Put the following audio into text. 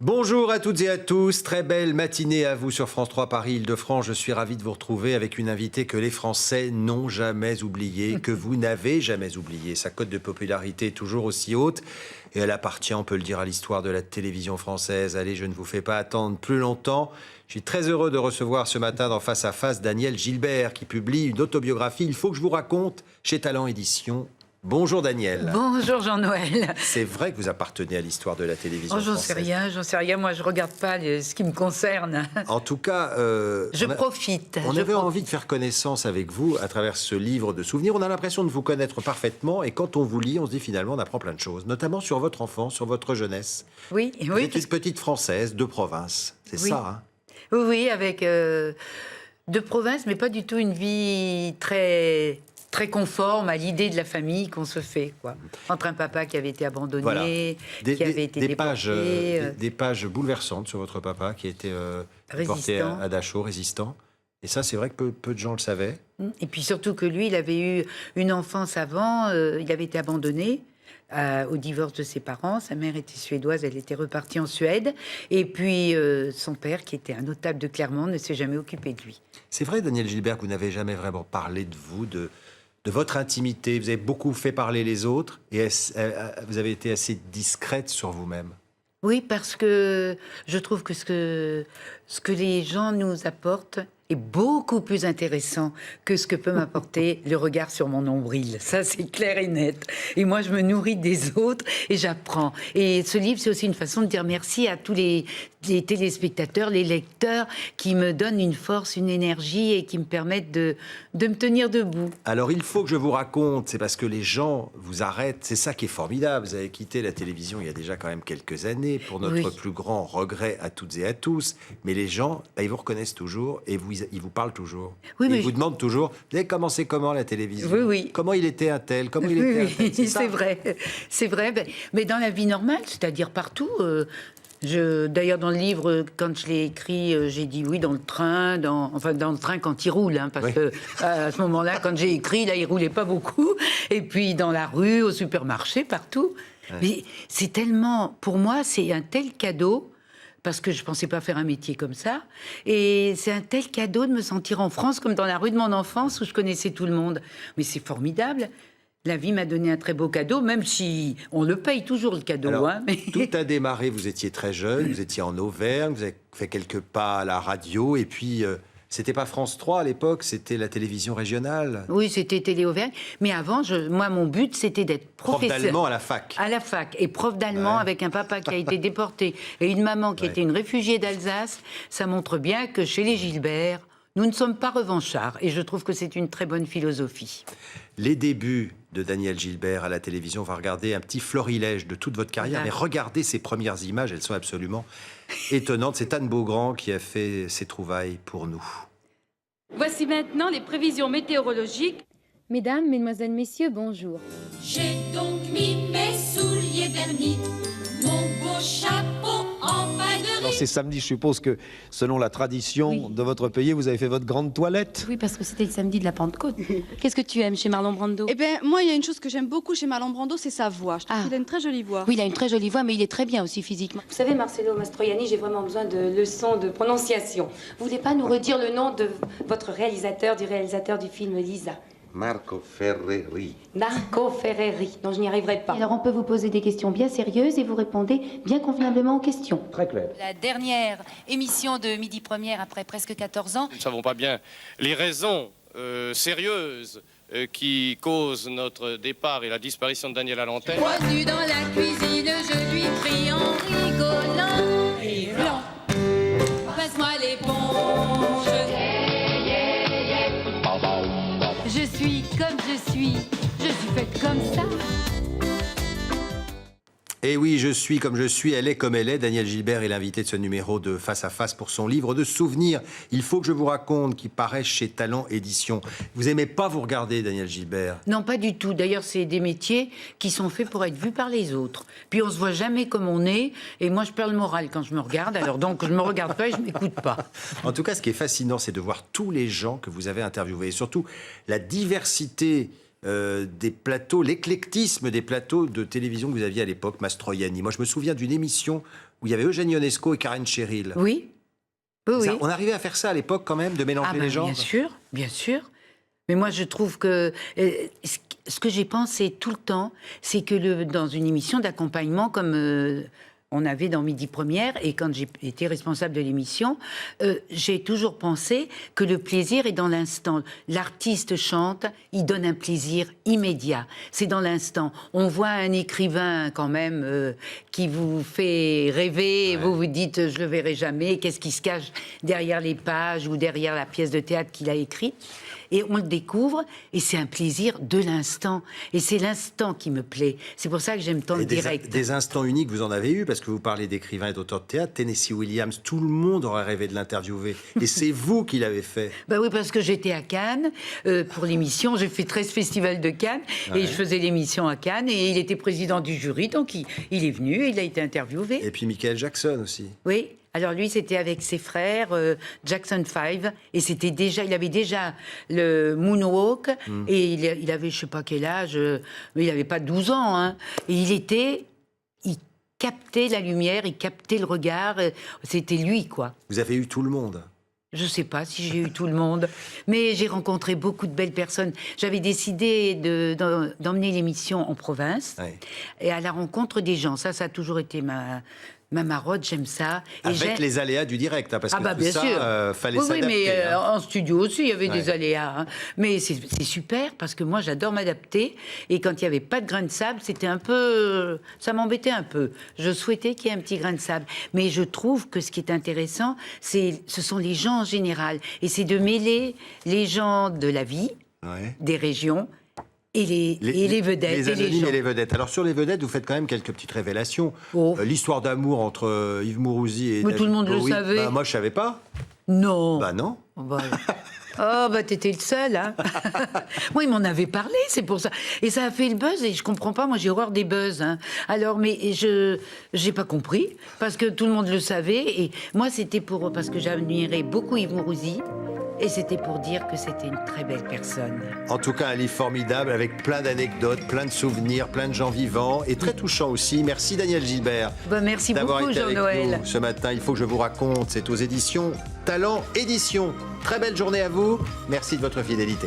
Bonjour à toutes et à tous, très belle matinée à vous sur France 3 Paris-Île-de-France. Je suis ravi de vous retrouver avec une invitée que les Français n'ont jamais oubliée, que vous n'avez jamais oubliée. Sa cote de popularité est toujours aussi haute et elle appartient, on peut le dire, à l'histoire de la télévision française. Allez, je ne vous fais pas attendre plus longtemps. Je suis très heureux de recevoir ce matin dans Face à Face Daniel Gilbert qui publie une autobiographie. Il faut que je vous raconte chez Talent Édition. Bonjour Daniel. Bonjour Jean-Noël. C'est vrai que vous appartenez à l'histoire de la télévision française. J'en sais rien. Moi, je regarde pas ce qui me concerne. En tout cas, je profite. On avait envie de faire connaissance avec vous à travers ce livre de souvenirs. On a l'impression de vous connaître parfaitement et quand on vous lit, on se dit finalement on apprend plein de choses, notamment sur votre enfance, sur votre jeunesse. Oui. Vous êtes une petite Française de province, c'est ça, hein? Oui, avec de province, mais pas du tout une vie très conforme à l'idée de la famille qu'on se fait, quoi. Entre un papa qui avait été abandonné, Voilà. qui avait été déporté... des pages bouleversantes sur votre papa qui a été déporté à Dachau, résistant. Et ça, c'est vrai que peu de gens le savaient. Et puis surtout que lui, il avait eu une enfance avant, il avait été abandonné au divorce de ses parents. Sa mère était suédoise, elle était repartie en Suède. Et puis son père, qui était un notable de Clermont, ne s'est jamais occupé de lui. C'est vrai, Daniel Gilbert, que vous n'avez jamais vraiment parlé de vous, de votre intimité. Vous avez beaucoup fait parler les autres et vous avez été assez discrète sur vous-même. Oui, parce que je trouve que ce que les gens nous apportent est beaucoup plus intéressant que ce que peut m'apporter le regard sur mon nombril. Ça, c'est clair et net. Et moi, je me nourris des autres et j'apprends. Et ce livre, c'est aussi une façon de dire merci à tous les téléspectateurs, les lecteurs, qui me donnent une force, une énergie et qui me permettent de me tenir debout. Alors, il faut que je vous raconte, c'est parce que les gens vous arrêtent. C'est ça qui est formidable. Vous avez quitté la télévision il y a déjà quand même quelques années, pour notre plus grand regret à toutes et à tous. Mais les gens, ils vous reconnaissent toujours et ils vous parlent toujours. Oui, ils vous demandent toujours, vous avez commencé comment la télévision? Oui. Comment il était un tel? Comment il était un tel? C'est vrai. C'est vrai. Mais dans la vie normale, c'est-à-dire partout... D'ailleurs, dans le livre, quand je l'ai écrit, j'ai dit oui dans le train, dans le train quand il roule, hein, parce que à ce moment-là, quand j'ai écrit, là, il roulait pas beaucoup. Et puis dans la rue, au supermarché, partout. Ouais. Mais c'est tellement, pour moi, c'est un tel cadeau. Parce que je ne pensais pas faire un métier comme ça. Et c'est un tel cadeau de me sentir en France, comme dans la rue de mon enfance, où je connaissais tout le monde. Mais c'est formidable. La vie m'a donné un très beau cadeau, même si on le paye toujours, le cadeau. Alors, hein, mais... Tout a démarré, vous étiez très jeune, vous étiez en Auvergne, vous avez fait quelques pas à la radio, et puis... c'était pas France 3 à l'époque, c'était la télévision régionale. Oui, c'était Télé Auvergne. Mais avant, moi, mon but, c'était d'être professeur. Prof d'allemand à la fac. À la fac. Et prof d'allemand avec un papa qui a été déporté et une maman qui était une réfugiée d'Alsace. Ça montre bien que chez les Gilbert, nous ne sommes pas revanchards. Et je trouve que c'est une très bonne philosophie. Les débuts de Daniel Gilbert à la télévision, on va regarder un petit florilège de toute votre carrière. Mais regardez ces premières images, elles sont absolument étonnantes. C'est Anne Beaugrand qui a fait ces trouvailles pour nous. Voici maintenant les prévisions météorologiques. Mesdames, Mesdemoiselles, Messieurs, bonjour. J'ai donc mis mes souliers vernis, mon beau chapeau en paille de riz. Alors c'est samedi, je suppose que selon la tradition de votre pays, vous avez fait votre grande toilette. Oui, parce que c'était le samedi de la Pentecôte. Qu'est-ce que tu aimes chez Marlon Brando? Eh bien, moi, il y a une chose que j'aime beaucoup chez Marlon Brando, c'est sa voix. Je trouve qu'il a une très jolie voix. Oui, il a une très jolie voix, mais il est très bien aussi physiquement. Vous savez, Marcello Mastroianni, j'ai vraiment besoin de leçons de prononciation. Vous voulez pas nous redire le nom de votre réalisateur, du réalisateur du film Lisa? Marco Ferreri. Marco Ferreri. Non, je n'y arriverai pas. Alors on peut vous poser des questions bien sérieuses et vous répondez bien convenablement aux questions. Très clair. La dernière émission de Midi Première après presque 14 ans. Nous ne savons pas bien les raisons sérieuses qui causent notre départ et la disparition de Daniel à l'antenne. Moi nu dans la cuisine, je lui crie en rigolant. Et blanc, passe-moi l'éponge. Je suis comme je suis faite comme ça. Et oui, je suis comme je suis, elle est comme elle est. Daniel Gilbert est l'invité de ce numéro de Face à Face pour son livre de souvenirs. Il faut que je vous raconte, qui paraît chez Talent Édition. Vous aimez pas vous regarder, Daniel Gilbert? Non, pas du tout. D'ailleurs, c'est des métiers qui sont faits pour être vus par les autres. Puis on se voit jamais comme on est. Et moi, je perds le moral quand je me regarde. Alors donc, je me regarde pas et je m'écoute pas. En tout cas, ce qui est fascinant, c'est de voir tous les gens que vous avez interviewés. Et surtout, la diversité des plateaux, l'éclectisme des plateaux de télévision que vous aviez à l'époque, Mastroianni. Moi, je me souviens d'une émission où il y avait Eugène Ionesco et Karen Cheryl. Oui. Oui, Ça, oui. on arrivait à faire ça à l'époque quand même, de mélanger les genres. Bien sûr, bien sûr. Mais moi, je trouve que ce que j'ai pensé tout le temps, c'est que dans une émission d'accompagnement comme on avait dans Midi Première, et quand j'ai été responsable de l'émission, j'ai toujours pensé que le plaisir est dans l'instant. L'artiste chante, il donne un plaisir immédiat. C'est dans l'instant. On voit un écrivain quand même qui vous fait rêver, et vous vous dites je le verrai jamais, qu'est-ce qui se cache derrière les pages ou derrière la pièce de théâtre qu'il a écrite. Et on le découvre, et c'est un plaisir de l'instant. Et c'est l'instant qui me plaît. C'est pour ça que j'aime tant le direct. Des instants uniques, vous en avez eu, parce que vous parlez d'écrivains et d'auteurs de théâtre. Tennessee Williams, tout le monde aurait rêvé de l'interviewer. Et c'est vous qui l'avez fait. Ben oui, parce que j'étais à Cannes pour l'émission. J'ai fait 13 festivals de Cannes, et je faisais l'émission à Cannes. Et il était président du jury, donc il est venu, il a été interviewé. Et puis Michael Jackson aussi. Oui. Alors lui, c'était avec ses frères, Jackson 5, et il avait déjà le Moonwalk, et il avait je sais pas quel âge, mais il n'avait pas 12 ans, hein. Et il captait la lumière, il captait le regard, c'était lui, quoi. Vous avez eu tout le monde. Je ne sais pas si j'ai eu tout le monde, mais j'ai rencontré beaucoup de belles personnes. J'avais décidé d'emmener l'émission en province, et à la rencontre des gens. Ça a toujours été ma marotte, j'aime ça. Et avec les aléas du direct, hein, parce que tout bien ça, sûr. fallait oui, s'adapter. Oui, mais en studio aussi, il y avait Ouais. des aléas. Hein. Mais c'est super, parce que moi, j'adore m'adapter. Et quand il n'y avait pas de grain de sable, c'était un peu... ça m'embêtait un peu. Je souhaitais qu'il y ait un petit grain de sable. Mais je trouve que ce qui est intéressant, ce sont les gens en général. Et c'est de mêler les gens de la vie, des régions, et les vedettes. Les anonymes gens. et les vedettes. Alors sur les vedettes, vous faites quand même quelques petites révélations. L'histoire d'amour entre Yves Mourouzi et Mais tout le monde Bowie. le savait. Bah, moi, je savais pas. Non. Bah non. T'étais le seul, hein. Moi, il m'en avait parlé, c'est pour ça. Et ça a fait le buzz, et je comprends pas, moi j'ai horreur des buzz, hein. Alors, mais j'ai pas compris, parce que tout le monde le savait, et moi c'était parce que j'admirais beaucoup Yves Mourouzi, et c'était pour dire que c'était une très belle personne. En tout cas, un livre formidable avec plein d'anecdotes, plein de souvenirs, plein de gens vivants et très touchant aussi. Merci Daniel Gilbert. Merci d'avoir beaucoup été avec Jean-Noël. nous ce matin. Il faut que je vous raconte. C'est aux éditions Talent Édition. Très belle journée à vous. Merci de votre fidélité.